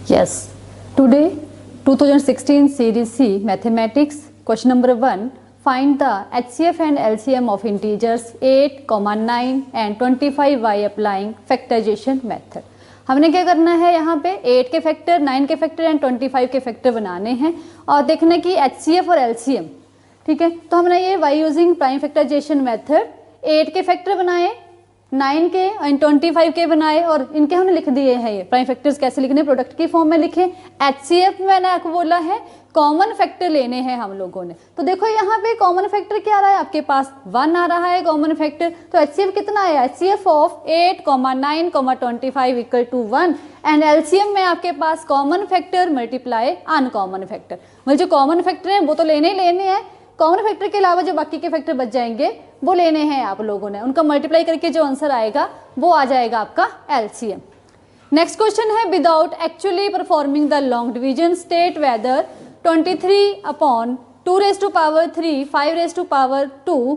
Yes, today 2016 Series C Mathematics question number 1. Find the HCF and LCM of integers 8, 9 and 25 by applying factorization method. हमने क्या करना है, यहाँ पे 8 के फैक्टर, 9 के फैक्टर एंड 25 के फैक्टर बनाने हैं और देखना कि HCF और LCM, ठीक है। तो हमने ये by using prime factorisation method 8 के फैक्टर बनाए, 9 के एंड 25 के बनाए और इनके हमने लिख दिए हैं। ये प्राइम फैक्टर्स कैसे लिखने, प्रोडक्ट की फॉर्म में लिखे। HCF में मैंने आपको बोला है कॉमन फैक्टर लेने हैं हम लोगों ने। तो देखो यहाँ पे कॉमन फैक्टर क्या आ रहा है आपके पास, 1 आ रहा है कॉमन फैक्टर। तो HCF कितना है, HCF of 8, 9, 25 equal to 1 and LCM में आपके पास common factor multiply uncommon factor. मतलब जो कॉमन फैक्टर है वो तो लेने ही लेने हैं, कॉमन फैक्टर के अलावा जो बाकी के फैक्टर बच जाएंगे वो लेने हैं आप लोगों ने। उनका मल्टीप्लाई करके जो आंसर आएगा वो आ जाएगा आपका LCM। नेक्स्ट क्वेश्चन है, without actually performing the long division state whether 23 upon 2 raise to power 3 5 raise to power 2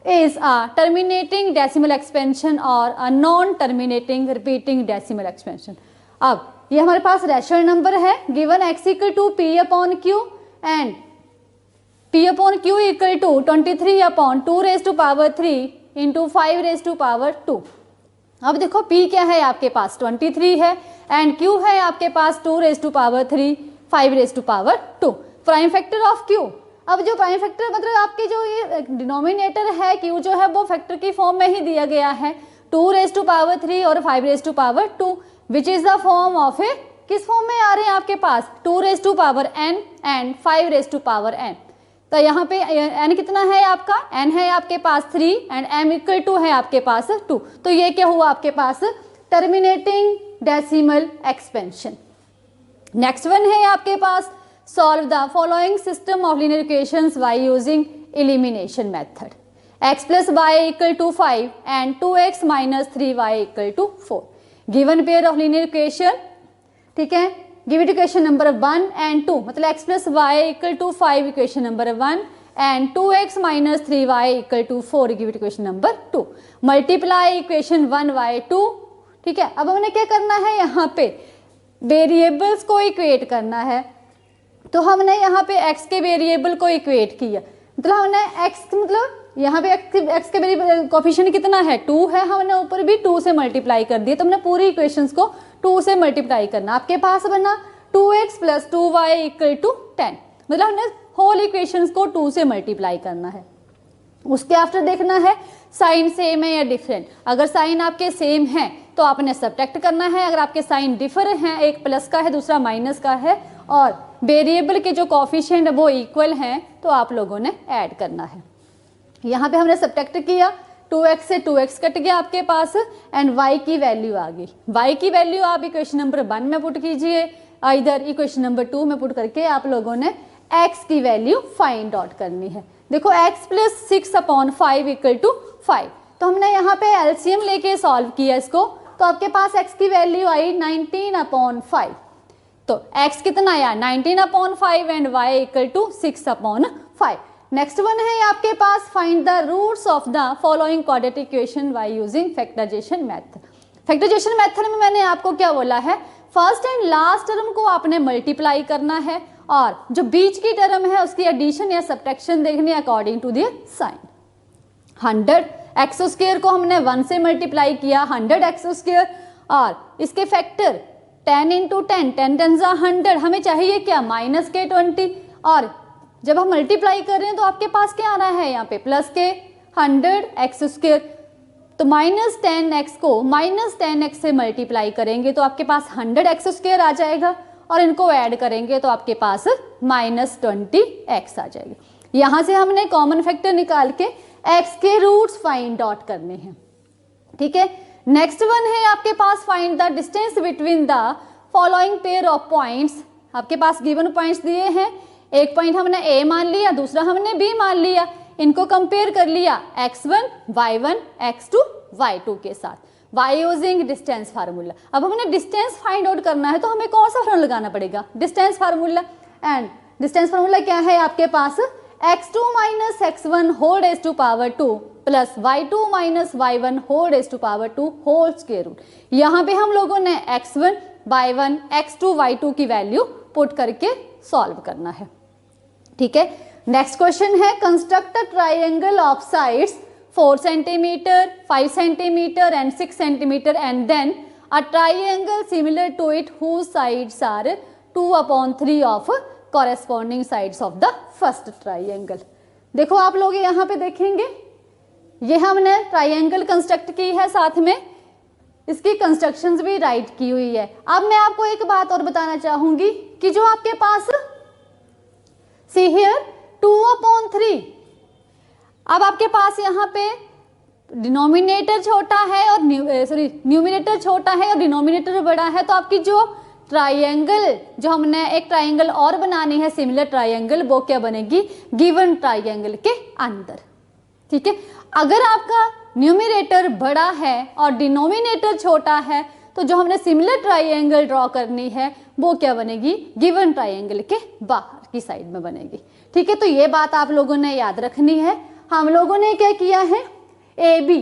is a terminating decimal expansion or a non terminating repeating decimal expansion। अब ये हमारे पास rational number है, given x equal to p upon q and p upon q equal to 23 upon 2 raise to power 3 into 5 raise to power 2। अब देखो p क्या है आपके पास 23 है एंड q है आपके पास 2 raise to power 3 5 raise to power 2। Prime factor of q, अब जो प्राइम फैक्टर मतलब आपके जो ये डिनोमिनेटर है q जो है वो फैक्टर की फॉर्म में ही दिया गया है, 2 रेज़ टू पावर 3 और 5 raise to power 2 which is the form of a, किस फॉर्म में आ रहे हैं आपके पास 2 raise to power n and 5 raise to power n। तो यहाँ पे n कितना है आपका, n है आपके पास 3 एंड m इक्वल टू है आपके पास 2। तो ये क्या हुआ आपके पास terminating decimal expansion. Next one है आपके पास, solve the following system of linear equations by using elimination method. x plus y equal to 5 and 2x minus 3y equal to 4। Given pair of linear equation, ठीक है, given equation number 1 and 2, मतलब x plus y equal to 5 equation number 1 and 2x minus 3y equal to 4 given equation number 2। Multiply equation 1 by 2, ठीक है। अब हमने क्या करना है, यहाँ पे वेरिएबल्स को इक्वेट करना है। तो हमने यहाँ पे x के वेरिएबल को इक्वेट किया, मतलब हमने x मतलब यहाँ पे x के वेरिएबल कोफिशिएंट कितना है 2 है, हमने ऊपर भी 2 से मल्टीप्लाई कर दिया। तो हमने पूरी इक्वेशंस को 2 से मल्टीप्लाई करना। आपके पास बना 2x plus 2y equal to 10, मतलब हमने होल इक्वेशंस को 2 से मल्टीप्लाई करना है। उसके आफ्टर देखना है साइन सेम है या डिफरेंट। अगर साइन आपके सेम है तो आपने सब्ट्रैक्ट करना है, अगर आपके साइन डिफर हैं, एक प्लस का है दूसरा माइनस का है और वेरिएबल के जो कोफिशिएंट वो इक्वल हैं तो आप लोगों ने ऐड करना है। यहाँ पे हमने सब्ट्रैक्ट किया, 2x से 2x कट गया आपके पास एंड y की वैल्यू आ गई। y की वैल्यू आप इक्वेशन नंबर 1 में पुट कीजिए, इधर इक्वेशन नंबर 2 में पुट करके आप लोगों ने x की वैल्यू फाइंड आउट करनी है। देखो x plus 6 upon 5 equal to 5। तो हमने यहाँ पे एलसीएम लेके सॉल्व किया इसको, तो आपके पास x की वैल्यू आई 19 अपॉन 5। तो x कितना आया 19 upon 5 and y equal to 6 upon 5। Next one है आपके पास, find the roots of the following quadratic equation by using factorisation method. Factorisation method में मैंने आपको क्या बोला है, फर्स्ट एंड लास्ट टर्म को आपने मल्टीप्लाई करना है और जो बीच की टर्म है उसकी एडिशन या सब्ट्रैक्शन देखनी है according to their sign. 100 x square को हमने 1 से मल्टीप्लाई किया, 100 एक्स स्क्वायर, और इसके फैक्टर 10 इंटू 10, 10 10 100, हमें चाहिए क्या माइनस के 20, और जब हम मल्टीप्लाई कर रहे हैं तो आपके पास क्या आ रहा है यहाँ पे प्लस के 100 एक्स स्क्वायर। तो माइनस 10x को माइनस 10x से मल्टीप्लाई करेंगे तो आपके पास 100 एक्स स्क्वायर आ जाएगा और इनको ऐड करेंगे तो आपके पास माइनस 20x आ जाएगा। यहाँ से हमने कॉमन फैक्टर निकाल के x के रूट्स फाइंड आउट करने हैं, ठीक है। नेक्स्ट वन है आपके पास, find the distance between the following pair of points. आपके पास गिवन पॉइंट्स दिए हैं, एक पॉइंट हमने A मान लिया, दूसरा हमने B मान लिया। इनको कंपेयर कर लिया x1 y1 x2 y2 के साथ बाय यूजिंग डिस्टेंस फार्मूला। अब हमने डिस्टेंस फाइंड आउट करना है तो हमें कौन सा फार्मूला लगाना पड़ेगा, distance formula. And distance formula क्या है आपके पास, x2 minus x1 whole raise to power 2 plus y2 minus y1 whole raise to power 2 whole square root. यहाँ पे हम लोगों ने x1 y1 x2 y2 की वैल्यू पुट करके सॉल्व करना है। ठीक है, नेक्स्ट क्वेश्चन है construct a triangle of sides 4 centimetre 5 centimetre and 6 centimetre and then a triangle similar to it whose sides are 2/3 of corresponding sides of the first triangle. देखो आप लोग यहाँ पे देखेंगे, ये हमने ट्राइंगल कंस्ट्रक्ट की है, साथ में इसकी कंस्ट्रक्शंस भी राइट की हुई है। अब मैं आपको एक बात और बताना चाहूंगी कि जो आपके पास सी हियर 2/3, अब आपके पास यहाँ पे डिनोमिनेटर छोटा है और न्यूमिनेटर छोटा है और डिनोमिनेटर बड़ा है, तो आपकी जो ट्राइंगल, जो हमने एक ट्राइंगल और बनानी है सिमिलर ट्राइंगल, वो क्या बनेगी, गिवन ट्राइंगल के अंदर। ठीक है, अगर आपका न्यूमिनेटर बड़ा है और डिनोमिनेटर छोटा है तो जो हमने सिमिलर ट्राइंगल ड्रॉ करनी है वो क्या बनेगी, गिवन ट्राइंगल के बाहर की साइड में बनेगी। ठीक है, तो ये बात आप लोगों ने याद रखनी है। हम लोगों ने क्या किया है, A B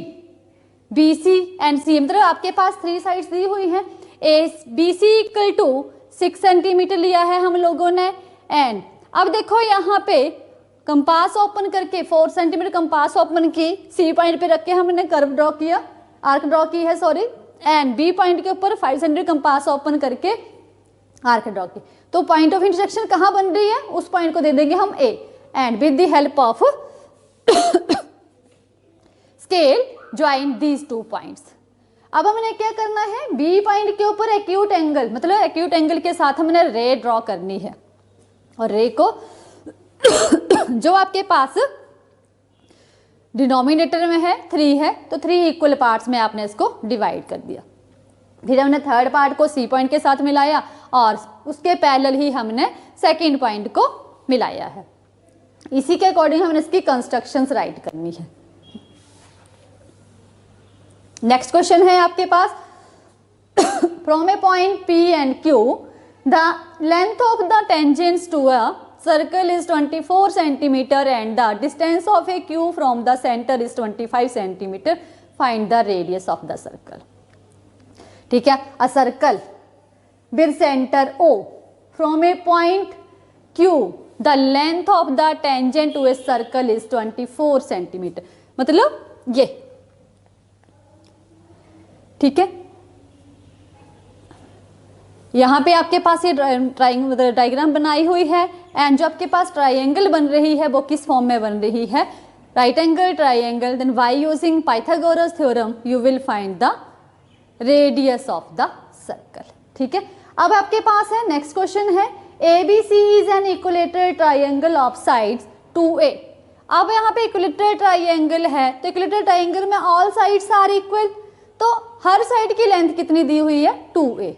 B C and C, मतलब आपके पास 3 साइड्स दी हुई हैं, A B C equal to 6 centimetre लिया है हम लोगों ने। एंड अब देखो यहाँ पे कंपास ओपन करके 4 सेंटीमीटर कंपास ओपन की, सी पॉइंट पे रख के हमने कर्व ड्रॉ किया, आर्क ड्रॉ की है सॉरी, एंड बी पॉइंट के ऊपर 5 सेंटीमीटर कंपास ओपन करके आर्क ड्रॉ की। तो पॉइंट ऑफ इंटरसेक्शन कहाँ बन रही है, उस पॉइंट को दे देंगे हम A, and with the help of scale join these 2 points. अब हमने क्या करना है, बी पॉइंट के ऊपर एक्यूट एंगल, मतलब एक्यूट एंगल के साथ हमने रे ड्रॉ करनी है, और रे को जो आपके पास डिनोमिनेटर में है 3 है, तो 3 इक्वल पार्ट्स में आपने इसको डिवाइड कर दिया। फिर हमने थर्ड पार्ट को सी पॉइंट के साथ मिलाया और उसके पैरेलल ही हमने सेकंड पॉइंट को मिलाया है। इसी के अकॉर्डिंग हमने इसकी कंस्ट्रक्शंस राइट करनी है। नेक्स्ट क्वेश्चन है आपके पास, from a point P and Q the length of the tangents to a circle is 24 centimeter and the distance of a cube from the center is 25 centimeter. Find the radius of the circle. ठीक है, a circle with center O from a point Q the length of the tangent to a circle is 24 centimeter. मतलब ये, ठीक है, यहाँ पे आपके पास ये डायग्राम बनाई हुई है, एंड जो आपके पास ट्राइंगल बन रही है वो किस फॉर्म में बन रही है, right angle triangle. Then by using Pythagoras theorem you will find the radius of the circle. ठीक है, अब आपके पास है नेक्स्ट क्वेश्चन है, A B C is an equilateral triangle of sides 2a। अब यहाँ पे इक्विलेटरल ट्राइंगल है, तो इक्विलेटरल ट्राइंगल में ऑल साइड्स आर इक्वल, तो हर साइड की लेंथ कितनी दी हुई है, 2a।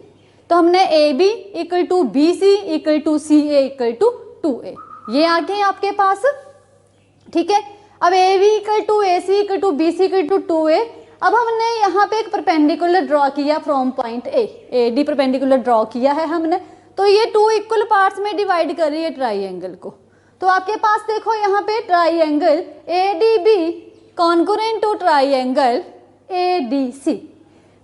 तो हमने A B equal to B C equal to C A equal to 2a, ये आ गए आपके पास। ठीक है, अब A B equal to A C equal to B C equal to 2a। अब हमने यहाँ पे एक परपेंडिकुलर ड्रॉ किया from point A D perpendicular draw किया है हमने, तो ये 2 इक्वल पार्ट्स में डिवाइड कर रही है ट्राइंगल को। तो आपके पास देखो यहाँ पे triangle A D B concurrent to triangle A D C,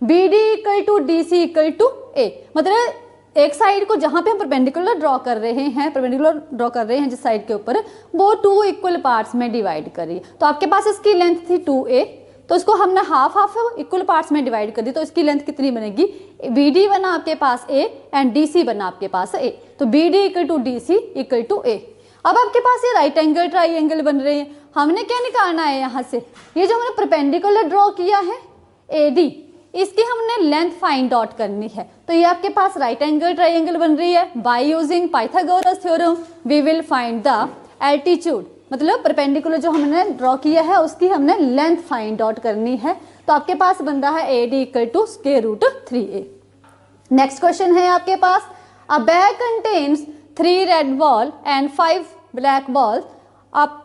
B D equal to D C equal to A, मतलब एक साइड को जहां पे हम परपेंडिकुलर ड्रॉ कर रहे हैं, जिस साइड के ऊपर, वो 2 इक्वल पार्ट्स में डिवाइड कर रही है। तो आपके पास इसकी लेंथ थी 2a, तो इसको हमने हाफ हाफ इक्वल पार्ट्स में डिवाइड कर दी, तो इसकी लेंथ कितनी बनेगी, बी डी बना आपके पास a एंड डी सी बना आपके पास a, तो B D equal to D C equal to a। अब आपके पास ये राइट एंगल ट्राइंगल बन रहे हैं, हमने क्या निकालना है यहाँ से, ये जो हमने परपेंडिकुलर ड्रॉ किया है ए डी, इसकी हमने लेंथ फाइंड आउट करनी है। तो ये आपके पास राइट एंगल ट्राइंगल बन रही है। By using Pythagoras theorem we will find the altitude, मतलब परपेंडिकुलर जो हमने ड्रॉ किया है उसकी हमने लेंथ फाइंड आउट करनी है। तो आपके पास बन रहा है A D equal to square root 3a। Next question है आपके पास, a bag contains 3 red ball and 5 black balls. आप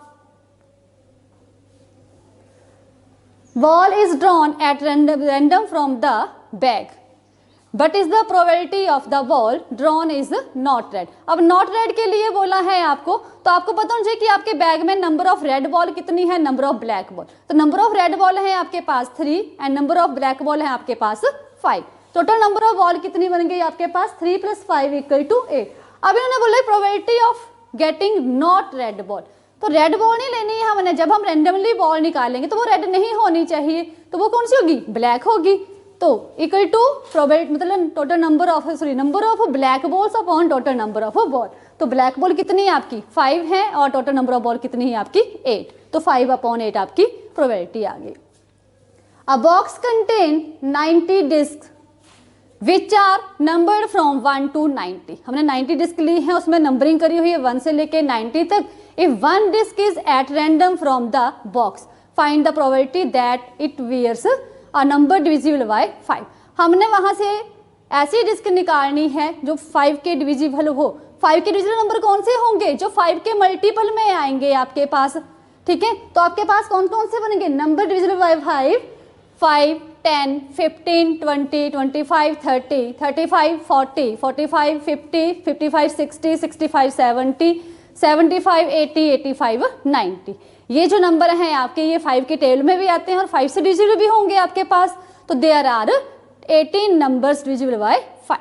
ball is drawn at random from the bag but is the probability of the ball drawn is not red। अब not red के लिए बोला है आपको, तो आपको पता होना चाहिए कि आपके बैग में नंबर ऑफ रेड बॉल कितनी है, नंबर ऑफ ब्लैक बॉल। तो नंबर ऑफ रेड बॉल है आपके पास 3 and number of black ball है आपके पास 5। टोटल नंबर ऑफ बॉल कितनी बन गई आपके पास 3 + 5 = 8। अब इन्होंने बोला probability of getting not red ball, तो रेड बॉल नहीं लेनी है हमने। जब हम रेंडमली बॉल निकालेंगे तो वो रेड नहीं होनी चाहिए, तो वो कौन सी होगी, ब्लैक होगी। तो इक्वल टू प्रोबेबिलिटी मतलब total number of black balls upon total number of ball. तो ब्लैक बॉल कितनी है आपकी 5 है और टोटल नंबर ऑफ बॉल कितनी है आपकी 8, तो 5/8 आपकी प्रोबेबिलिटी आ गई। A box contain 90 disc which are numbered from 1 to 90। हमने 90 डिस्क ली है, उसमें नंबरिंग करी हुई है 1 से लेके 90 तक। If 1 disc is at random from the box find the probability that it bears a number divisible by 5। हमने वहां से ऐसी डिस्क निकालनी है जो 5 के डिविजिबल हो। 5 के डिविजिबल नंबर कौन से होंगे, जो 5 के मल्टीपल में आएंगे आपके पास, ठीक है। तो आपके पास कौन कौन से बनेंगे, नंबर डिविजिबल बाय 5, 10, 15, 20, 25, 30, 35, 40, 45, 50, 55, 60, 65, 70, 75, 80, 85, 90। ये जो नंबर हैं आपके ये 5 के टेबल में भी आते हैं और 5 से डिविजिबल भी होंगे आपके पास। तो there are 18 numbers divisible by 5।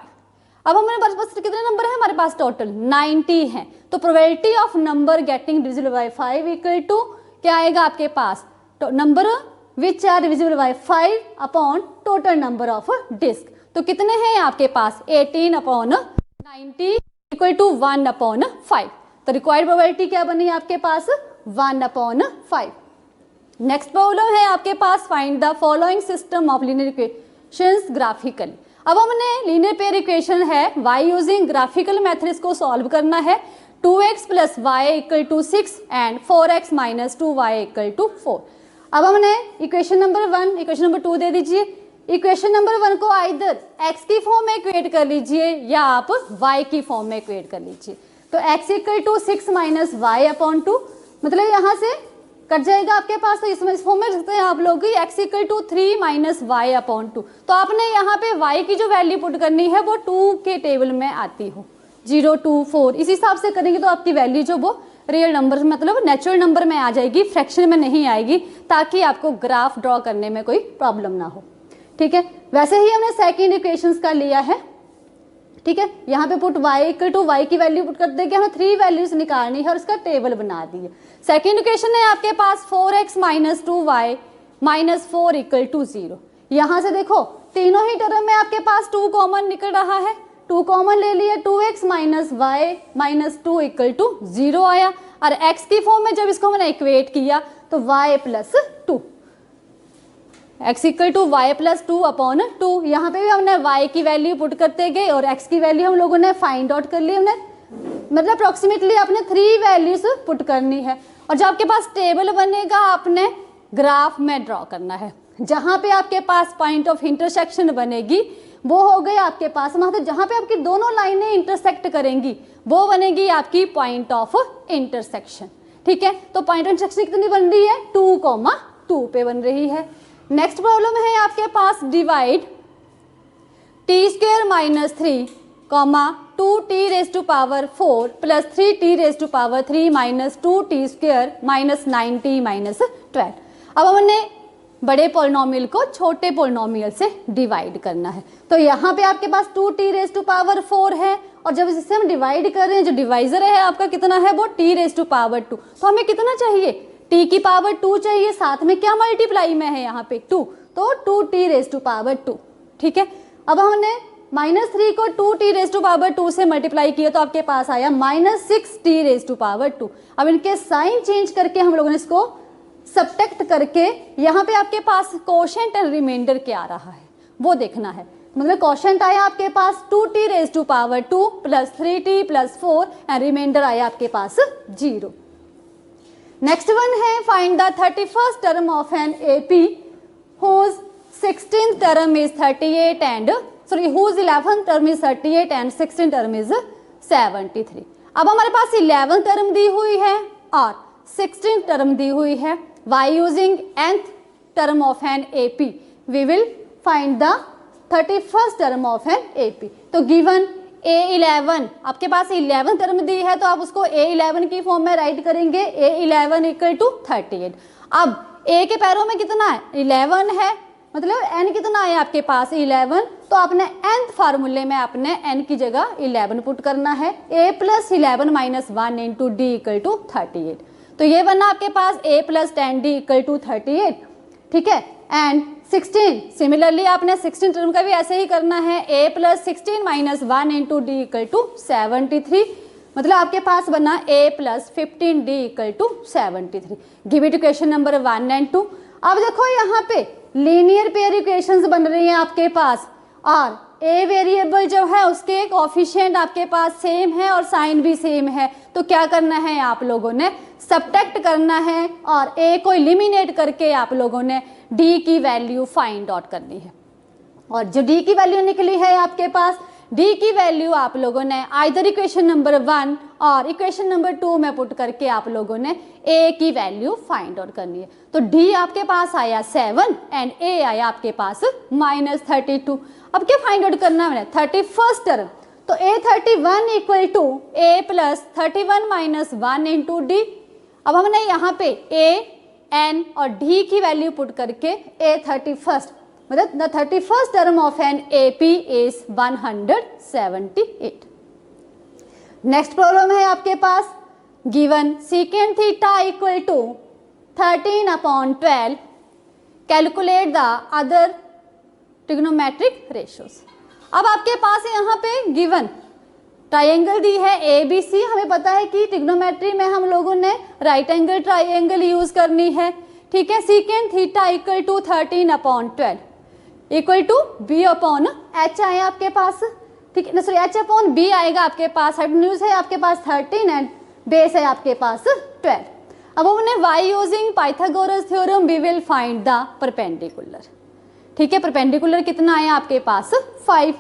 अब हमारे पास कितने नंबर हैं, हमारे पास टोटल 90 हैं। तो probability of number getting divisible by 5 equal to क्या आएगा आपके पास, number which are divisible by 5 upon total number of disc. तो कितने हैं आपके पास 18/90 इक्वल टू 1/5। तो रिक्वायर्ड प्रोबेबिलिटी क्या बनी आपके पास 1/5। नेक्स्ट प्रॉब्लम है आपके पास find the following system of linear equations graphically. अब हमने लीनियर पेयर इक्वेशन है y यूजिंग ग्राफिकल मेथड्स को सॉल्व करना है। 2x + y = 6 and 4x - 2y = 4। अब हमने इक्वेशन नंबर 1 इक्वेशन नंबर 2 दे दीजिए। इक्वेशन नंबर 1 को आइदर x की फॉर्म में इक्वेट कर लीजिए या आप y की फॉर्म में इक्वेट कर लीजिए। तो x = 6 - y/2 मतलब यहाँ से कट जाएगा आपके पास, तो इसमें इस फॉर्म में रखते हैं आप लोग x = 3 - y/2। तो आपने यहाँ पे y की जो वैल्यू पुट करनी है वो 2 के टेबल में आती हो, 0, 2, 4 इस हिसाब से करेंगे तो आपकी वैल्यू जो वो रियल नंबर मतलब नेचुरल नंबर में आ जाएगी, फ्रैक्शन में नहीं आएगी, ताकि आपको ग्राफ ड्रॉ करने में कोई प्रॉब्लम ना हो, ठीक है। वैसे ही हमने सेकेंड इक्वेशंस का लिया है, ठीक है। यहाँ पे पुट y = y की वैल्यू पुट कर देंगे, हमें 3 वैल्यूज निकालनी है और इसका टेबल बना दिए। सेकेंड इक्वेशन है आपके पास 4x - 2y - 4 = 0। यहाँ से देखो तीनों ही टर्म में आपके पास 2 कॉमन निकल रहा है, 2 कॉमन ले लिए, 2x - y - 2 = 0 आया। और x की फॉर्म में जब इसको मैंने इक्वेट किया तो y + 2 x = y + 2/2। यहाँ पे भी हमने y की वैल्यू पुट करते गए और x की वैल्यू हम लोगों ने फाइंड आउट कर ली। हमने मतलब अप्रोक्सीमेटली आपने 3 वैल्यूज पुट करनी है और जब आपके पास टेबल बनेगा आपने ग्राफ में ड्रॉ करना है। जहाँ पे आपके पास पॉइंट ऑफ इंटरसेक्शन बनेगी वो हो गई आपके पास मतलब जहाँ पे आपकी दोनों लाइनें इंटरसेक्ट करेंगी वो बनेगी आपकी पॉइंट ऑफ इंटरसेक्शन, ठीक है। तो पॉइंट ऑफ इंटरसेक्शन कितनी बन रही है 2,2 पे बन रही है। नेक्स्ट प्रॉब्लम है आपके पास divide t² - 3, 2t⁴ + 3t⁴ - 2t² - 90 - 12। अब हमने बड़े पोलिनोमियल को छोटे पोलिनोमियल से डिवाइड करना है। तो यहाँ पे आपके पास 2t⁴ है और जब इसे हम डिवाइड कर रहे हैं जो डिवाइजर है आपका कितना है वो t⁴ तो हमें कितना चाहिए t⁴ चाहिए, साथ में क्या मल्टीप्लाई में है यहाँ पे 2, तो 2t⁴, ठीक है। अब हमने -3 को 2t⁴ से मल्टीप्लाई किया तो आपके पास आया -6t⁴। अब इनके साइन चेंज करके हम लोगों ने इसको सब्ट्रैक्ट करके यहाँ पे आपके पास कोशेंट एंड रिमाइंडर क्या आ रहा है वो देखना है। मतलब कोशेंट आया आपके पास 2t⁴ + 3t + 4 एंड रिमाइंडर आया आपके पास 0। नेक्स्ट वन है find the 31st term of an AP whose 16th term is 38 and whose 11th term is 38 and 16th term is 73। अब हमारे पास 11th टर्म दी हुई है और 16th टर्म दी हुई है। y using nth term of an AP. We will find the 31st term of an AP. तो given A11, आपके पास 11 term दी है तो आप उसको A11 की फॉर्म में राइट करेंगे, A11 इक्वल टू 38. अब A के पैरों में कितना है, 11 है, मतलब n कितना है आपके पास 11, तो आपने nth फार्मूले में आपने n की जगह 11 पुट करना है. A plus 11 minus 1 into D equal to 38. तो ये बना आपके पास A plus 10D equal to 38. ठीक है. एंड 16, सिमिलरली आपने 16 टर्म का भी ऐसे ही करना है, A plus 16 minus 1 into D equal to 73. मतलब आपके पास बना A plus 15D equal to 73. Give it equation number 1 and 2. अब देखो यहाँ पे लीनियर पेयर इक्वेशंस बन रही हैं आपके पास, और A वेरिएबल जो है उसके कोएफिशिएंट आपके पास सेम है और साइन भी सेम है. तो क्या करना है आप लोगों ने, सब्ट्रैक्ट करना है और A को एलिमिनेट करके आप लोगों ने D की वैल्यू फाइंड आउट करनी है. और जो D की वैल्यू निकली है आपके पास, D की वैल्यू आप लोगों ने आइदर इक्वेशन नंबर 1 और इक्वेशन नंबर 2 में पुट करके आप लोगों ने A की वैल्यू फाइंड आउट करनी है. तो D आपके पास आया 7 एंड A आया आपके पास -32. अब क्या फाइंड आउट करना है, 31st टर्म. तो A31 equal to A plus 31 minus 1 into D. अब हमने यहाँ पे A, N और D की वैल्यू पुट करके A31st, मतलब the 31st term of an AP is 178. Next problem है आपके पास, given secant theta equal to 13/12, calculate the other trigonometric ratios. अब आपके पास यहाँ पे गिवन ट्राइंगल दी है ABC. हमें पता है कि ट्रिग्नोमेट्री में हम लोगों ने राइट एंगल ट्राइंगल यूज करनी है. ठीक है. Secant theta equal to 13/12 equal to B upon H आया आपके पास. ठीक है, सॉरी H अपॉन B आएगा आपके पास. हाइपोटेन्यूज है आपके पास 13 एंड बेस है आपके पास 12. अब हमने y using Pythagoras theorem we will find the perpendicular. ठीक है. परपेंडिकुलर कितना आया आपके पास 5.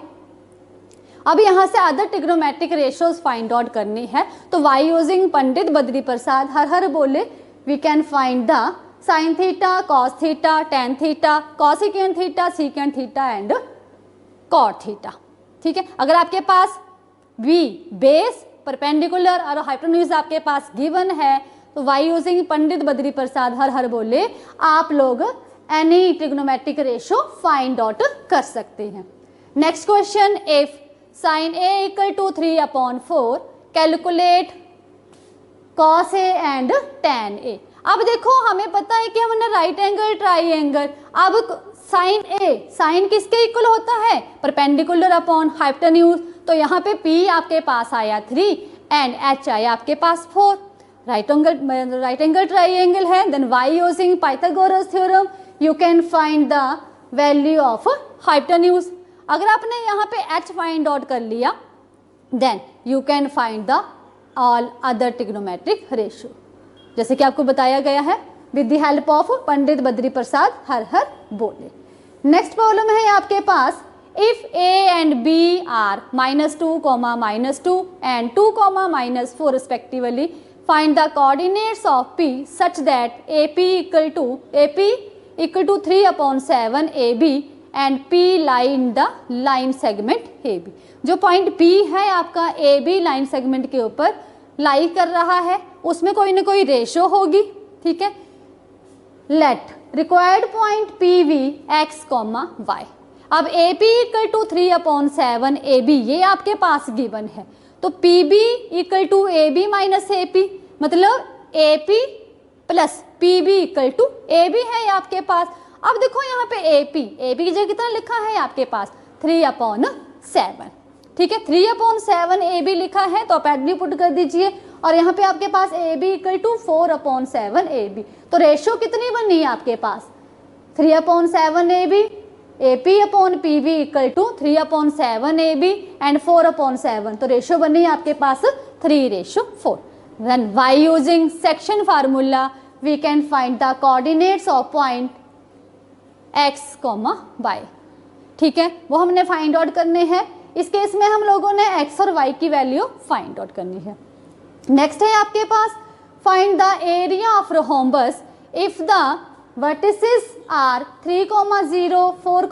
अब यहाँ से other trigonometric ratios find out करनी है. तो y using Pandit Badri Prasad her Bole we can find the sine theta, cos theta, tan theta, cosecant theta, secant theta and cot theta. ठीक है. अगर आपके पास v बेस, परपेंडिकुलर और हाइपोटेन्यूज आपके पास गिवन है तो y यूजिंग पंडित बद्री प्रसाद हर बोले आप लोग any trigonometric ratio find out कर सकते हैं. Next question, if sine A equal to 3/4 calculate cos A and tan A. अब देखो हमें पता है कि हमने राइट एंगल ट्राइंगल, अब साइन A, साइन किसके इक्वल होता है, परपेंडिकुलर अपॉन हाइपोटेन्यूज. तो यहाँ पे P आपके पास आया 3 एंड H आया आपके पास 4. राइट एंगल ट्राइंगल है. Then y using Pythagoras theorem you can find the value of hypotenuse. अगर आपने यहाँ पे H फाइंड आउट कर लिया then you can find the all other trigonometric ratio, जैसे कि आपको बताया गया है with the help of Pandit Badri Prasad हर बोले. नेक्स्ट प्रॉब्लम है आपके पास, if A and B are -2, -2 and 2, -4 respectively, find the coordinates of P such that AP equal to 3/7 AB and P line the line segment AB. जो point P है आपका AB line segment के ऊपर लाई कर रहा है, उसमें कोई ना कोई रेशो होगी. ठीक है. Let required point PV x, y. अब AP इक्वल टू 3/7 AB ये आपके पास गिवन है. तो PB equal to AB minus AP, मतलब AP plus PB equal to AB है आपके पास. अब देखो यहाँ पे AP की जगह कितना लिखा है आपके पास 3/7. ठीक है. 3/7 AB लिखा है तो आप एड पुट कर दीजिए. और यहाँ पे आपके पास AB इक्वल टू 4/7 AB. तो रेशियो कितनी बनी है आपके पास 3/7 AB, AP upon PV equal to 3/7 AB and 4/7. तो रेशियो बनी है आपके पास 3:4. Then y using section formula we can find the coordinates of point x, y. ठीक है. वो हमने फाइंड आउट करने हैं. इस केस में हम लोगों ने x और y की वैल्यू फाइंड आउट करनी है. नेक्स्ट है आपके पास find the area of rhombus if the vertices are 3, 0, 4,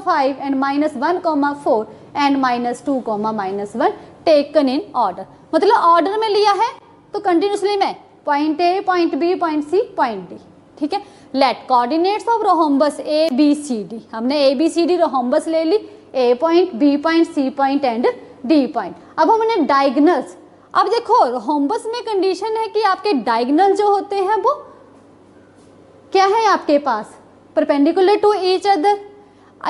5 and -1, 4 and -2, -1 taken in order. मतलब ऑर्डर में लिया है तो कंटिन्यूसली में point A, point B, point C, point D, ठीक है। Let coordinates of rhombus A B C D, हमने A B C D rhombus ले ली, A point, B point, C point and D point. अब हमने diagonals, अब देखो rhombus में कंडीशन है कि आपके डायगोनल जो होते हैं वो क्या है आपके पास, परपेंडिकुलर टू ईच अदर।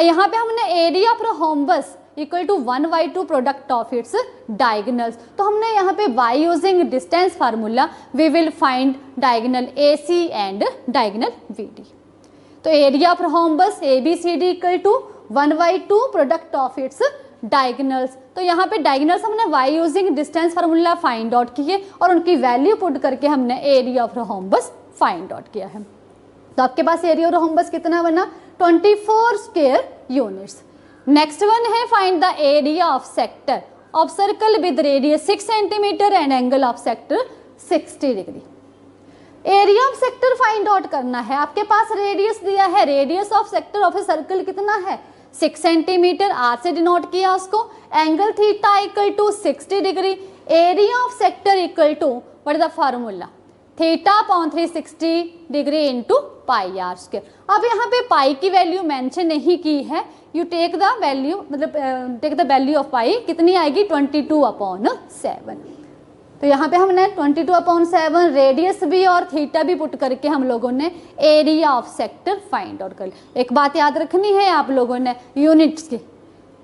यहाँ पे हमने area of rhombus equal to 1/2 product of its diagonals, तो हमने यहाँ पे by using distance formula we will find diagonal A C and diagonal B D. तो area of rhombus A B C D equal to 1/2 product of its diagonals. तो यहाँ पे diagonals हमने by using distance formula find out किए और उनकी value put करके हमने area of rhombus find out किया है। तो आपके पास एरिया ऑफ रोहम्बस कितना बना, 24 स्क्वायर यूनिट्स। नेक्स्ट वन है find the area of sector of circle with radius 6 centimetre and angle of sector 60 degree. Area of sector find out करना है, आपके पास रेडियस दिया है, radius of sector of a circle कितना है 6 centimetre, R से डिनोट किया उसको, angle theta equal to 60 degree, area of sector equal to what is the formula, theta upon 360 degree into pi are square. अब यहाँ पे पाई की वैल्यू मेंशन नहीं की है, यू टेक द वैल्यू, मतलब टेक द वैल्यू ऑफ पाई कितनी आएगी 22/7। तो यहाँ पे हमने 22/7 रेडियस भी और थीटा भी पुट करके हम लोगों ने area of sector find out कर लिया। एक बात याद रखनी है आप लोगों ने यूनिट्स की,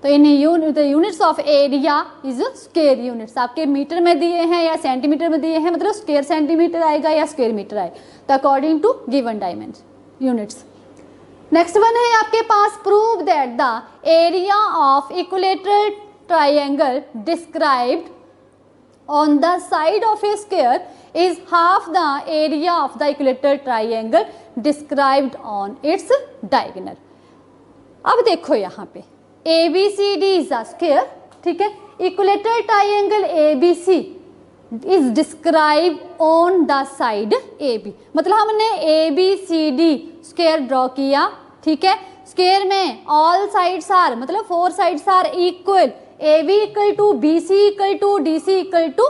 तो in units of area is square units, आपके मीटर में दिए हैं या सेंटीमीटर में दिए हैं, मतलब स्क्वायर सेंटीमीटर आएगा या स्क्वायर मीटर आएगा, तो according to given dimension units. Next one है आपके पास prove that the area of equilateral triangle described on the side of a square is half the area of the equilateral triangle described on its diagonal। अब देखो यहाँ पे ABCD is a square, ठीक है, equilateral triangle ABC is described on the side AB, मतलब हमने ABCD square draw किया, ठीक है, स्क्वायर में ऑल साइड्स आर, मतलब 4 sides are equal, AB equal to BC equal to DC equal to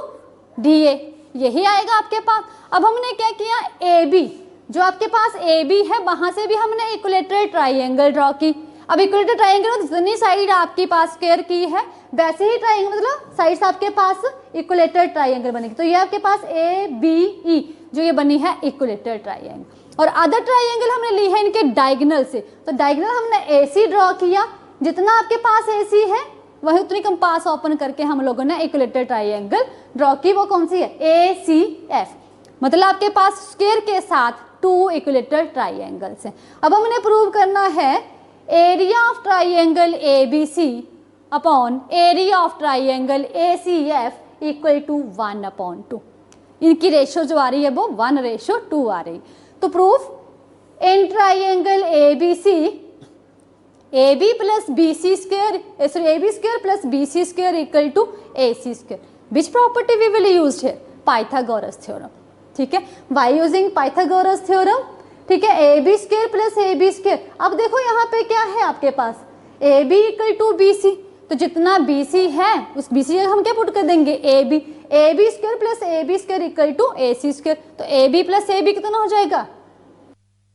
DA, यही आएगा आपके पास। अब हमने क्या किया, AB जो आपके पास AB है वहां से भी हमने इक्विलेटरल ट्राइंगल ड्रॉ की। अब इक्विलेटरल ट्राइंगल जितनी साइड आपके पास स्क्वायर की है वैसे ही ट्राइंगल, मतलब साइड्स आपके पास इक्विलेटरल ट्राइंगल बनेगी। तो ये आपके पास ABE जो ये बनी है इक्विलेटरल ट्राइंगल, और अदर ट्राइंगल हमने ली है इनके डायगोनल से। तो डायगोनल हमने AC ड्रॉ किया, जितना आपके पास AC है वही उतनी कंपास ओपन करके हम लोगों ने इक्विलेटरल ट्राइंगल ड्रॉ की, वो कौन सी है ACF, मतलब आपके पास स्क्वायर के साथ 2 इक्विलेटरल ट्राइंगल्स हैं। अब हमने प्रूव करना है area of triangle ABC upon area of triangle ACF equal to 1/2। इनकी रेशियो जो आ रही है वो 1:2 आ रही। तो proof in triangle ABC AB plus BC square, sorry AB square plus BC square equal to AC square. Which property we will use है, Pythagoras theorem, ठीक है, बाय यूजिंग पाइथागोरस थ्योरम, ठीक है, AB square plus AB square. अब देखो यहाँ पे क्या है आपके पास AB इक्वल टू BC, तो जितना BC है उस BC हम क्या पुट कर देंगे AB square plus AB square equal to AC square. तो AB प्लस AB कितना हो जाएगा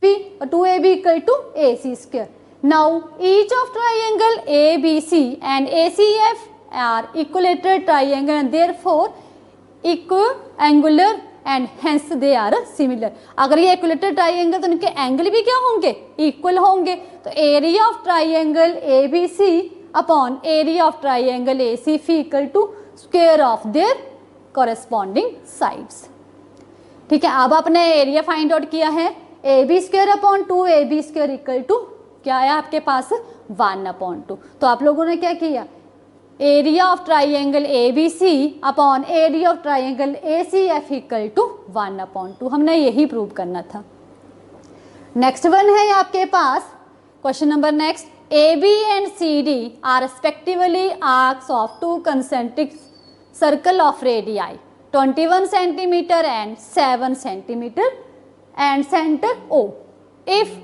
B, और 2AB equal to AC square. Now each of triangle ABC and ACF are equilateral triangle and therefore equiangular and hence they are similar। अगर ये equilateral triangle तो इनके एंगल भी क्या होंगे, इक्वल होंगे। तो area of triangle ABC upon area of triangle ACF equal to square of their corresponding sides, ठीक है। अब आपने एरिया फाइंड आउट किया है AB square upon 2AB square equal to क्या आया आपके पास 1/2। तो आप लोगों ने क्या किया, area of triangle ABC upon area of triangle ACF equal to 1/2, हमने यही प्रूव करना था। नेक्स्ट वन है आपके पास question number next, AB and CD are respectively arcs of 2 concentric circle of radii 21 centimetre and 7 centimetre and center O. If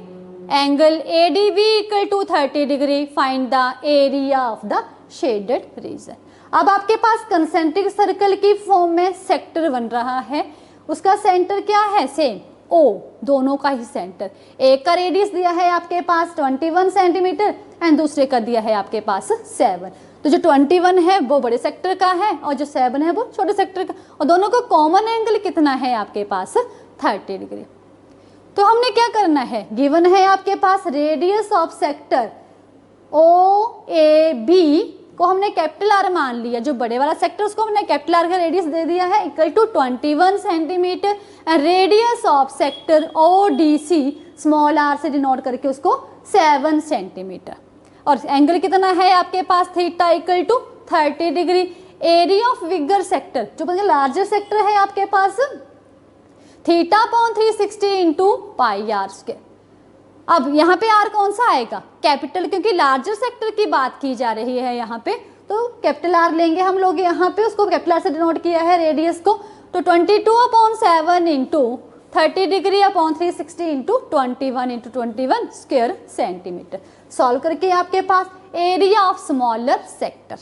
angle ADB equal to 30 degree, find the area of the shaded region. अब आपके पास concentric circle की form में sector बन रहा है, उसका centre क्या है, सेम O, दोनों का ही सेंटर। एक का रेडियस दिया है आपके पास 21 सेंटीमीटर एंड दूसरे का दिया है आपके पास 7। तो जो 21 है वो बड़े सेक्टर का है और जो 7 है वो छोटे सेक्टर का, और दोनों का कॉमन एंगल कितना है आपके पास 30 डिग्री। तो हमने क्या करना है, गिवन है आपके पास रेडियस ऑफ सेक्टर OAB को हमने कैपिटल आर मान लिया, जो बड़े वाला सेक्टर उसको हमने कैपिटल आर का रेडियस दे दिया है equal to 21 centimetre and radius of sector ODC small R से डिनोट करके उसको 7 सेंटीमीटर, और एंगल कितना है आपके पास theta equal to 30 degree. Area of bigger sector, जो मतलब लार्जर सेक्टर है आपके पास, theta upon 360 into pi are square. अब यहाँ पे आर कौन सा आएगा, कैपिटल, क्योंकि लार्जर सेक्टर की बात की जा रही है यहाँ पे, तो कैपिटल आर लेंगे हम लोग यहाँ पे, उसको कैपिटल आर से डिनोट किया है रेडियस को। तो 22/7 into 30 degree upon 360 into 21 into 21 square centimetre. Solve करके आपके पास area of smaller sector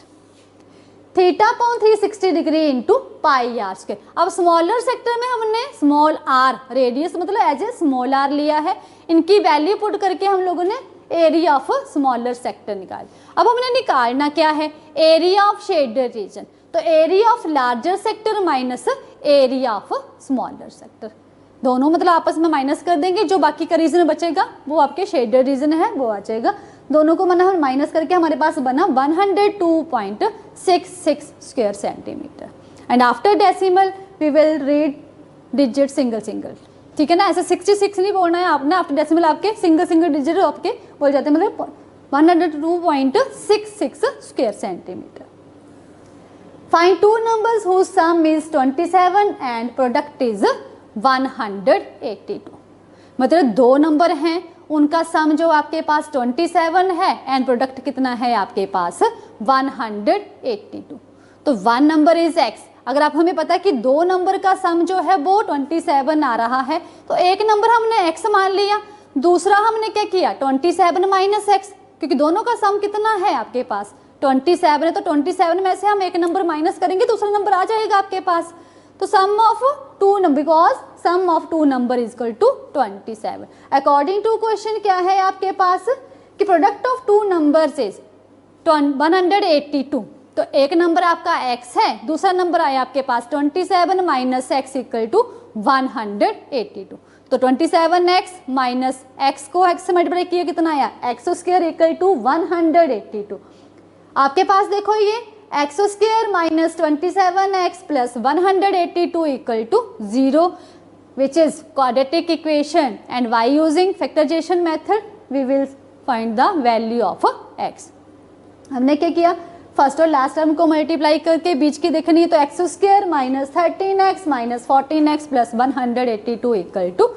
theta upon 360 degree into pi are square. अब स्मॉलर सेक्टर में हमने स्मॉल आर रेडियस मतलब एज ए स्मॉल आर लिया है, इनकी वैल्यू पुट करके हम लोगों ने एरिया ऑफ स्मॉलर सेक्टर निकाल। अब हमने निकालना क्या है, एरिया ऑफ शेडेड रीजन। तो area of larger sector minus area of smaller sector, दोनों मतलब आपस में माइनस कर देंगे, जो बाकी का रीजन बचेगा वो आपके शेडेड रीजन है वो आ जाएगा। दोनों को मना माइनस करके हमारे पास बना 102.66 square centimetre. And after decimal we will read digit single single, ठीक है ना, ऐसे 66 नहीं बोलना है आपने, आफ्टर डेसिमल आपके सिंगल सिंगल डिजिट आपके बोल जाते हैं, मतलब 102.66 square centimetre. Find two numbers whose sum is 27 and product is 182। मतलब दो नंबर हैं, उनका सम जो आपके पास 27 है एंड प्रोडक्ट कितना है आपके पास 182। तो 1 नंबर इज x। अगर आप हमें पता है कि दो नंबर का सम जो है वो 27 आ रहा है, तो एक नंबर हमने x मान लिया, दूसरा हमने क्या किया 27 माइनस x, क्योंकि दोनों का सम कितना है आपके पास 27 है, तो 27 में से हम एक नंबर माइनस करेंगे, दूसरा नंबर आ जाएगा आपके पास। तो sum of two number, because sum of two number is equal to 27। According to question क्या है आपके पास कि product of two numbers is 182। तो एक नंबर आपका x है, दूसरा नंबर आया आपके पास 27 माइनस x इक्वल टू 182। तो 27x माइनस x को x से मल्टीप्लाई किया कितना आया x स्क्वायर इक्वल टू 182। आपके पास देखो ये x square minus 27x plus 182 equal to 0, which is quadratic equation, and by using factorisation method we will find the value of x। हमने क्या किया, फर्स्ट और लास्ट टर्म को मल्टीप्लाई करके बीच की देखनी है, तो x square minus 13x minus 14x plus 182 equal to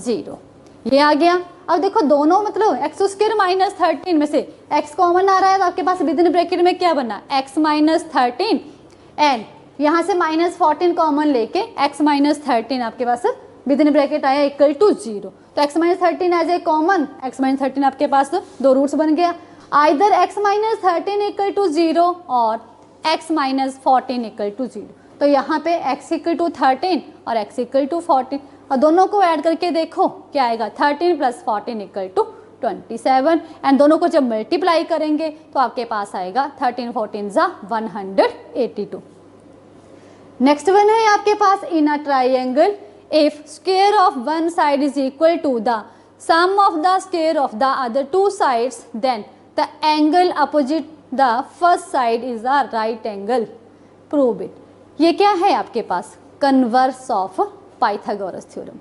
0, ये आ गया। अब देखो दोनों मतलब एक्स स्क्वायर माइनस 13 में से x कॉमन आ रहा है, तो आपके पास विद इन ब्रैकेट में क्या बना x माइनस 13 एंड यहाँ से माइनस 14 कॉमन लेके x माइनस 13 आपके पास विद इन ब्रैकेट आया इक्वल टू 0। तो x minus 13 as a common, x minus 13 आपके पास तो दो रूट्स बन गया, either x minus 13 equal to 0 और x माइनस 14 इक्वल टू 0। तो यहाँ पे x इक्वल टू 13 और x इक्वल टू 14, और दोनों को ऐड करके देखो क्या आएगा 13 प्लस 14 इक्वल टू 27, एंड दोनों को जब मल्टीप्लाई करेंगे तो आपके पास आएगा 13 14 जा 182। नेक्स्ट वन है आपके पास in a triangle if square of one side is equal to the sum of the square of the other two sides, then the angle opposite the first side is a right angle, prove it. ये क्या है आपके पास converse of Pythagoras theorem.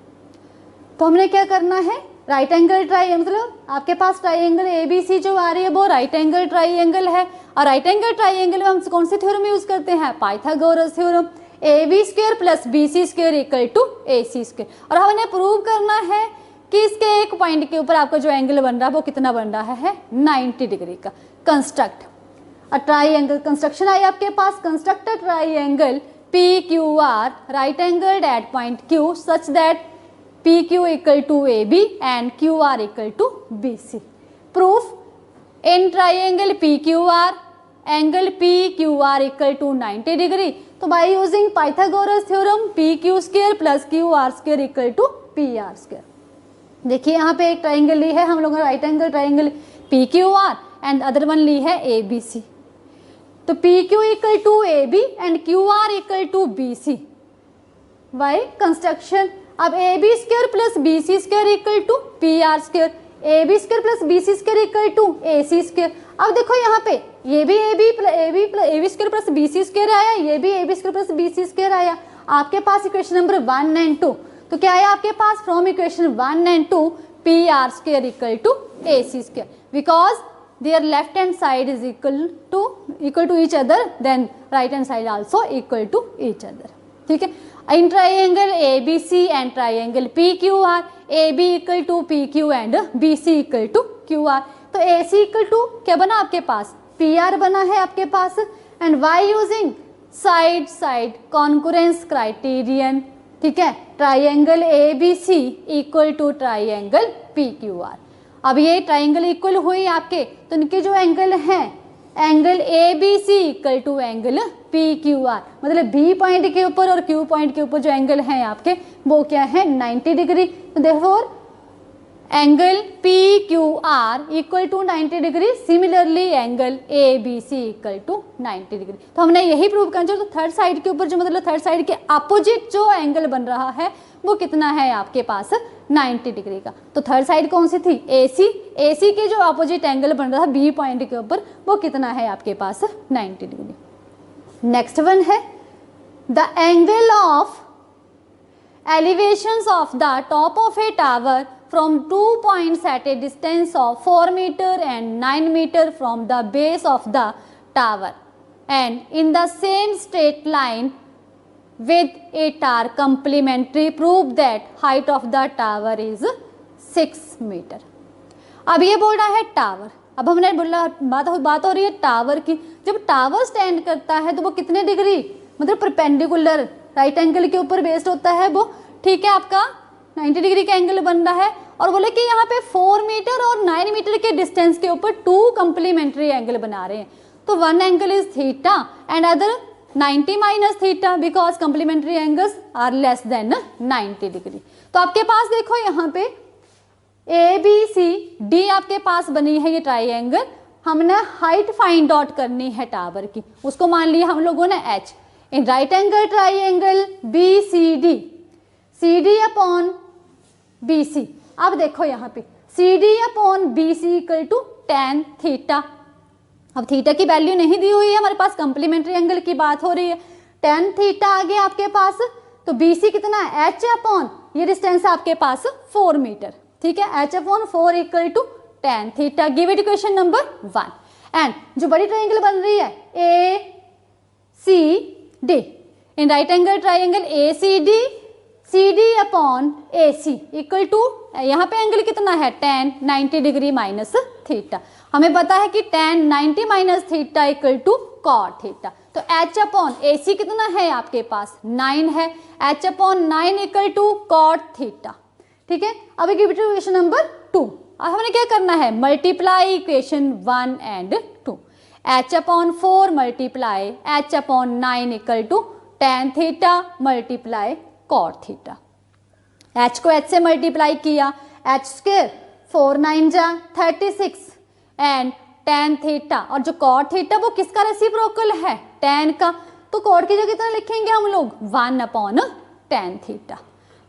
तो हमने क्या करना है, राइट एंगल ट्राइंगल मतलब आपके पास ट्राइंगल ABC जो आ रही है वो राइट एंगल ट्राइंगल है, और राइट एंगल ट्राइंगल में हम कौन से थ्योरम यूज करते हैं Pythagoras theorem, AB square plus BC square equal to AC square. और हमें प्रूव करना है कि इसके एक पॉइंट के ऊपर आपका जो एंगल बन रहा है वो कितना बन रहा है 90 डिग्री का। कंस्ट्रक्ट अ ट्राइंगल, कंस्ट्रक्शन आई आपके पास, construct a triangle PQR right angled at point Q such that PQ equal to AB and QR equal to BC. Proof: in triangle PQR, angle PQR equal to 90 degree. तो by using Pythagoras theorem, PQ square plus QR square equal to PR square. देखिए यहाँ पे एक triangle ली है हम लोगों ने, right angle triangle PQR and other one ली है ABC. तो PQ equal to AB and QR equal to BC by construction. अब AB square plus BC square equal to PR square, AB square plus BC square equal to AC square. अब देखो यहाँ पे ये भी AB square plus BC square आया, ये भी AB square plus BC square आया. आपके पास इक्वेशन नंबर 1 एंड 2. तो क्या है आपके पास from equation 1 and 2 PR square equal to AC square, because their left hand side is equal to each other, then right hand side also equal to each other. ठीक है. In triangle ABC and triangle PQR, AB equal to PQ and BC equal to QR. तो AC equal to क्या बना आपके पास, PR बना है आपके पास. and by using side concurrence criterion, ठीक है, triangle ABC equal to triangle PQR. अब ये ट्राइंगल इक्वल हुई आपके, तो इनके जो एंगल हैं, angle ABC equal to angle PQR, मतलब B पॉइंट के ऊपर और Q पॉइंट के ऊपर जो एंगल हैं आपके वो क्या है 90 डिग्री. तो therefore angle PQR equal to 90 degree, similarly angle ABC equal to 90 degree. तो हमने यही प्रूव करना. तो थर्ड साइड के ऊपर जो मतलब थर्ड साइड के अपोजिट जो एंगल बन रहा है वो कितना है आपके पास 90 डिग्री का. तो थर्ड साइड कौन सी थी, AC के जो अपोजिट एंगल बन रहा है B पॉइंट के ऊपर वो कितना है आपके पास 90 डिग्री. नेक्स्ट वन है the angle of elevations of the top of A tower from 2 points at a distance of 4 meter and 9 meter from the base of the tower and in the same straight line with a tower complementary, prove that height of the tower is 6 meter. अब ये बोल रहा है tower. अब हमने बोला बात हो रही है टावर की. जब टावर स्टैंड करता है तो वो कितने डिग्री, मतलब परपेंडिकुलर राइट एंगल के ऊपर बेस्ड होता है वो, ठीक है, आपका 90 डिग्री का एंगल बन रहा है. और बोले कि यहाँ पे 4 मीटर और 9 मीटर के डिस्टेंस के ऊपर 2 कंप्लीमेंट्री एंगल बना रहे हैं. तो one angle is theta and other 90 minus theta, because complementary angles are less than 90 degree. तो आपके पास देखो यहाँ पे ABCD आपके पास बनी है ये ट्राइंगल. हमने हाइट फाइंड आउट करनी है टावर की, उसको मान लिया हम लोगों ने H. In right angle triangle BCD, CD upon BC. अब देखो यहाँ पे CD upon BC equal to tan theta. अब थीटा की वैल्यू नहीं दी हुई है हमारे पास, कंप्लीमेंट्री एंगल की बात हो रही है. tan थीटा आ गया आपके पास. तो BC कितना है, H अपॉन ये डिस्टेंस आपके पास 4 मीटर, ठीक है, H upon 4 equal to tan theta. Give it equation number 1. And जो बड़ी ट्राइंगल बन रही है ACD, in right angle triangle ACD CD upon AC equal to, यहाँ पे एंगल कितना है tan 90 डिग्री माइनस थीटा. हमें पता है कि tan 90 minus theta equal to cot theta. तो H अपॉन AC कितना है आपके पास 9 है, H upon 9 equal to cot theta. ठीक है. अब इक्वेशन नंबर 2. अब हमने क्या करना है, multiply equation 1 and 2. H upon 4 multiply H upon 9 equal to tan theta multiply cot theta. H को H से मल्टीप्लाई किया, H स्क्वायर 4 9 जा 36 एंड tan थीटा, और जो cot थीटा वो किसका रेसिप्रोकल है, tan का. तो cot की जगह कितना लिखेंगे हम लोग 1 अपॉन tan थीटा.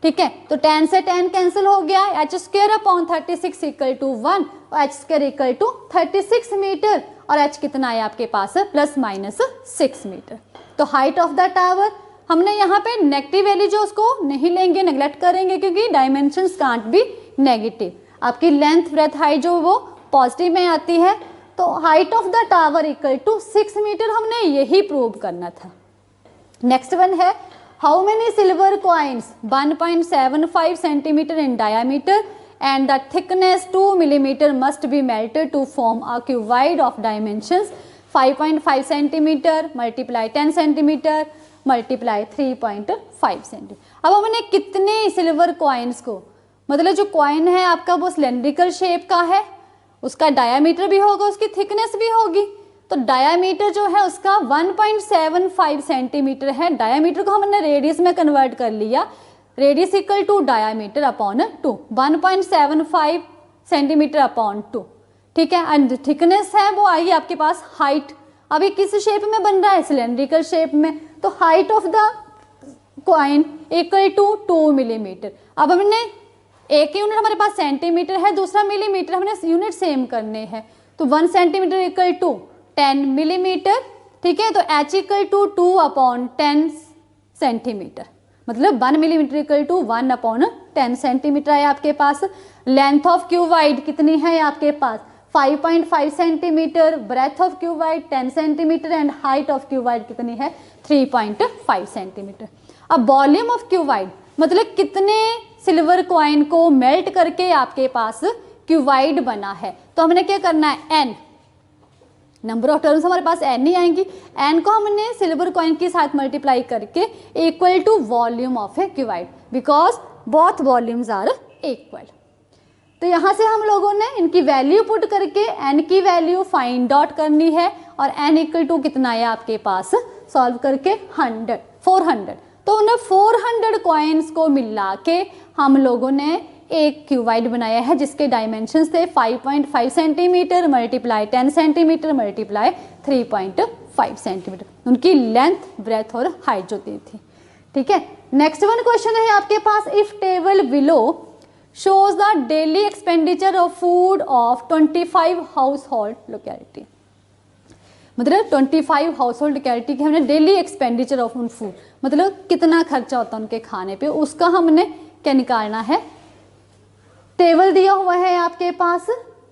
ठीक है. तो tan से tan कैंसिल हो गया, H square upon 36 equal to 1 और H square equal to 36 metre और H कितना है आपके पास प्लस माइनस 6 मीटर. तो हाइट ऑफ द टावर हमने यहाँ पे नेगेटिव वैल्यू जो उसको नहीं लेंगे, नेग्लेक्ट करेंगे क्योंकि डायमेंशंस कांट बी नेगेटिव. आपकी लेंथ ब्रेथ हाइट जो वो पॉजिटिव में आती है. तो height of the tower equal to 6 metre, हमने यही प्रूव करना था. नेक्स्ट वन है how many silver coins 1.75 centimetre in diameter and the thickness 2 millimetre must be melted to form a cuboid of dimensions 5.5 centimetre multiply 10 centimetre multiply 3.5 centi. अब हमने कितने silver coins को, मतलब जो कॉइन है आपका वो सिलेंड्रिकल शेप का है, उसका डायामीटर भी होगा, उसकी थिकनेस भी होगी। तो डायामीटर जो है उसका 1.75 सेंटीमीटर है। डायामीटर को हमने रेडियस में कन्वर्ट कर लिया, radius equal to diameter upon 2, 1.75 centimetre upon 2, ठीक है। एंड थिकनेस है वो आई आपके पास हाइट। अब ये किस शेप में बन रहा है, सिलेंड्रिकल शेप में, तो height of the coin equal to 2 millimetre. अब हमने एक यूनिट हमारे पास सेंटीमीटर है, दूसरा मिलीमीटर, हमने यूनिट सेम करने हैं। तो 1 सेंटीमीटर इक्वल टू 10 मिलीमीटर, ठीक है। तो h इक्वल टू 2/10 सेंटीमीटर, मतलब 1 मिलीमीटर इक्वल टू 1/10 सेंटीमीटर है आपके पास। लेंथ ऑफ क्यूबाइड कितनी है आपके पास, 5.5 centimetre, breadth of cuboid 10 centimetre and height of cuboid कितनी है, 3.5 सेंटीमीटर। अब वॉल्यूम ऑफ क्यूबाइड मतलब कितने सिल्वर कॉइन को मेल्ट करके आपके पास क्यूबाइड बना है। तो हमने क्या करना है, n, नंबर ऑफ टर्म्स हमारे पास n ही आएंगी, n को हमने सिल्वर कॉइन के साथ मल्टीप्लाई करके equal to volume of a cuboid, because both volumes are equal. तो यहाँ से हम लोगों ने इनकी वैल्यू पुट करके n की वैल्यू फाइंड आउट करनी है, और n इक्वल टू कितना है आपके पास, सॉल्व करके 400। तो उन 400 कॉइन्स को मिला के हम लोगों ने एक क्यूबाइड बनाया है, जिसके डायमेंशंस थे 5.5 centimetre multiply 10 centimetre multiply 3.5 centimetre, उनकी लेंथ, ब्रेथ और हाइट जो दी थी, ठीक है। नेक्स्ट वन क्वेश्चन है आपके पास, if table below shows the daily expenditure of food of 25 household locality, मतलब 25 हाउसहोल्ड लोकेलिटी के हमने डेली एक्सपेंडिचर ऑफ उन फूड, मतलब कितना खर्चा होता है उनके खाने पे, उसका हमने क्या निकालना है। टेबल दिया हुआ है आपके पास,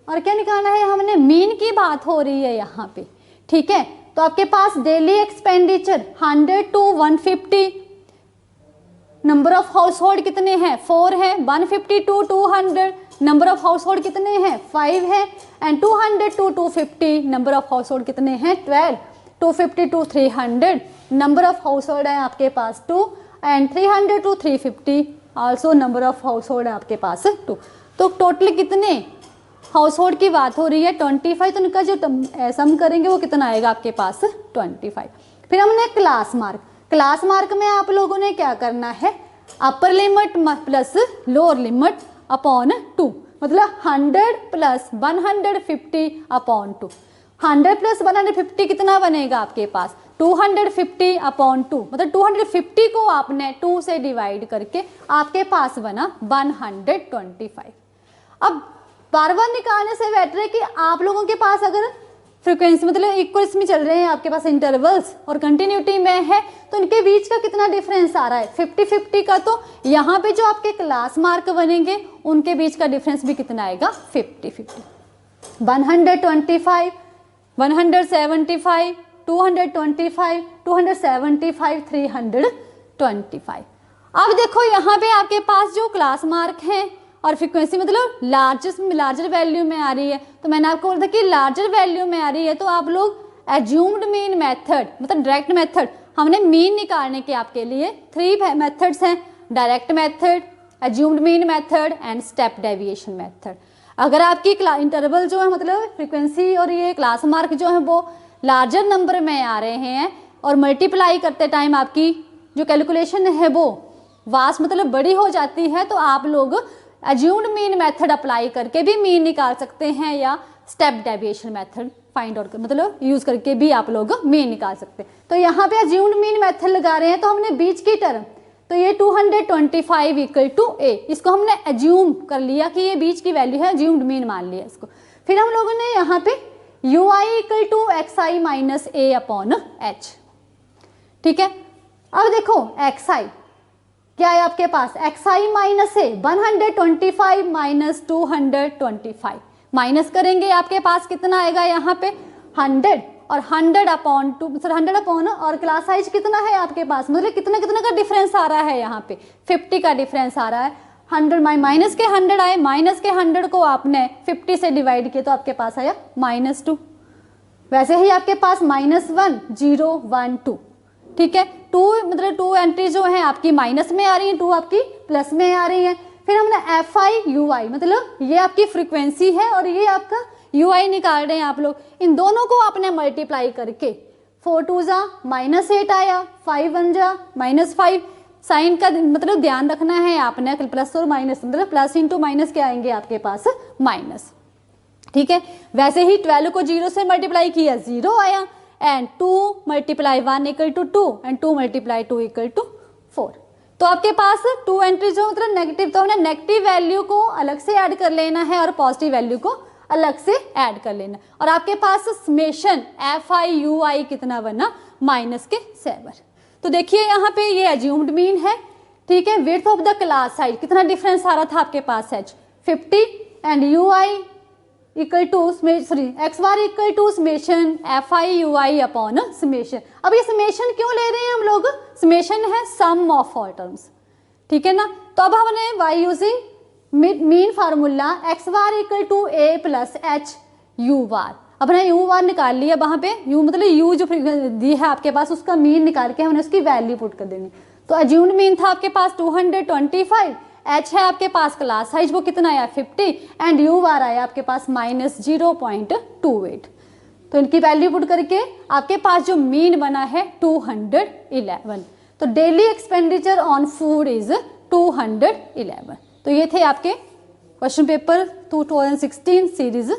और क्या निकालना है, हमने मीन की बात हो रही है यहाँ पे, ठीक है। तो आपके पास daily expenditure 100 to 150, number of household कितने हैं, 4 है, 150 to 200, number of household कितने हैं, 5 है, and 200 to 250, number of household कितने हैं, 12, 250 to 300, number of household है आपके पास 2, and 300 to 350 also number of household है आपके पास 2। तो टोटल कितने हाउस होल्ड की बात हो रही है, 25। तो उनका जो सम करेंगे वो कितना आएगा आपके पास, 25। फिर हमने क्लास मार्क में आप लोगों ने क्या करना है, upper limit plus lower limit upon 2, मतलब 100 प्लस 150 अपॉन 2। 100 प्लस 150 कितना बनेगा आपके पास, 250 अपॉन 2, मतलब 250 को आपने 2 से डिवाइड करके आपके पास बना 125। अब बार बार निकालने से बेटर है कि आप लोगों के पास अगर फ्रीक्वेंसी मतलब इक्वल्स में चल रहे हैं आपके पास इंटरवल्स और कंटिन्यूटी में है, तो इनके बीच का कितना डिफरेंस आ रहा है, 50-50 का। तो यहाँ पे जो आपके क्लास मार्क बनेंगे उनके बीच का डिफरेंस भी कितना आएगा, 50-50। 125, 175, 225, 275, 325। अब देखो यहाँ पे आपके पास जो क्लास मार्क हैं और फ्रीक्वेंसी मतलब लार्जर वैल्यू में आ रही है, तो मैंने आपको बोला था कि लार्जर वैल्यू में आ रही है तो आप लोग एज्यूम्ड मीन मेथड मतलब डायरेक्ट मेथड, हमने मीन निकालने के आपके लिए 3 मेथड्स हैं, direct method, assumed mean method and step deviation method. अगर आपकी इंटरवल जो है मतलब फ्रीक्वेंसी और ये क्लास मार्क जो है वो लार्जर नंबर में आ रहे हैं और मल्टीप्लाई करते टाइम आपकी जो कैलकुलेशन है वो वास्ट मतलब बड़ी हो जाती है, तो आप लोग एज्यूम्ड मीन मेथड अप्लाई करके भी मीन निकाल सकते हैं या step deviation method find out मतलब यूज करके भी आप लोग मीन निकाल सकते हैं। तो यहाँ पे एज्यूम्ड मीन मेथड लगा रहे हैं, तो हमने बीच की टर्म तो ये 225 इक्वल टू ए, इसको हमने एज्यूम कर लिया कि ये बीच की वैल्यू है, एज्यूम्ड मीन मान लिया इसको। फिर हम लोगों ने यहाँ पे u i equal to x i minus a upon h, ठीक है। अब देखो एक्स आई क्या है आपके पास, एक्स आई माइनस ए 125 माइनस 225 माइनस करेंगे आपके पास कितना आएगा यहाँ पे 100 और 100 अपॉन 2 सर 100 अपॉन और क्लास साइज कितना है आपके पास, मतलब कितना कितना का डिफरेंस आ रहा है यहाँ पे 50 का डिफरेंस आ रहा है। 100 माइनस के 100 आए, माइनस के 100 को आपने 50 से डिवाइड किया तो आपके पास आया -2। वैसे ही आपके पास -1 0 1 2, ठीक है, 2 मतलब 2 एंट्री जो है आपकी माइनस में आ रही है, 2 आपकी प्लस में आ रही है। फिर हमने FI/UI मतलब ये आपकी फ्रीक्वेंसी है और ये आपका UI निकाल रहे हैं आप लोग। इन दोनों को आपने मल्टीप्लाई करके 4 2 जा -8 आया, 5 1 जा -5। साइन का मतलब ध्यान रखना है आपने, प्लस और माइनस मतलब प्लस इंटू माइनस क्या आएंगे आपके पास माइनस। ठीक है, वैसे ही 12 को 0 से मल्टीप्लाई किया 0 आया, एंड 2 × 1 = 2 एंड 2 × 2 = 4। तो आपके पास 2 एंट्री जो मतलब नेगेटिव, तो हमने नेगेटिव वैल्यू को अलग से ऐड कर लेना है और पॉजिटिव वैल्यू को अलग से ऐड कर लेना। और आपके पास समेशन FI/UI कितना बना -7। तो देखिए यहाँ पे ये एज्यूम्ड मीन है। ठीक है, width of the class size कितना डिफरेंस आ रहा था आपके पास H 50 and UI equal to x bar equal to summation FI/UI upon summation. अब ये समेशन क्यों ले रहे हैं हम लोग, समेशन है सम ऑफ ऑल टर्म्स। ठीक है ना, तो अब हमने by using mean formula x bar equal to A + H U bar. अब हमने U बार निकाल लिया, वहां पे U मतलब U जो दी है आपके पास उसका मीन निकाल के हमने उसकी वैल्यू पुट कर देनी। तो अज्यूम्ड मीन था आपके पास 225, H है आपके पास क्लास साइज वो कितना आया 50 एंड U बार आया आपके पास -0.28। तो इनकी वैल्यू पुट करके आपके पास जो मीन बना है 211। तो daily expenditure on food is 211। तो ये थे आपके क्वेश्चन पेपर 2016 सीरीज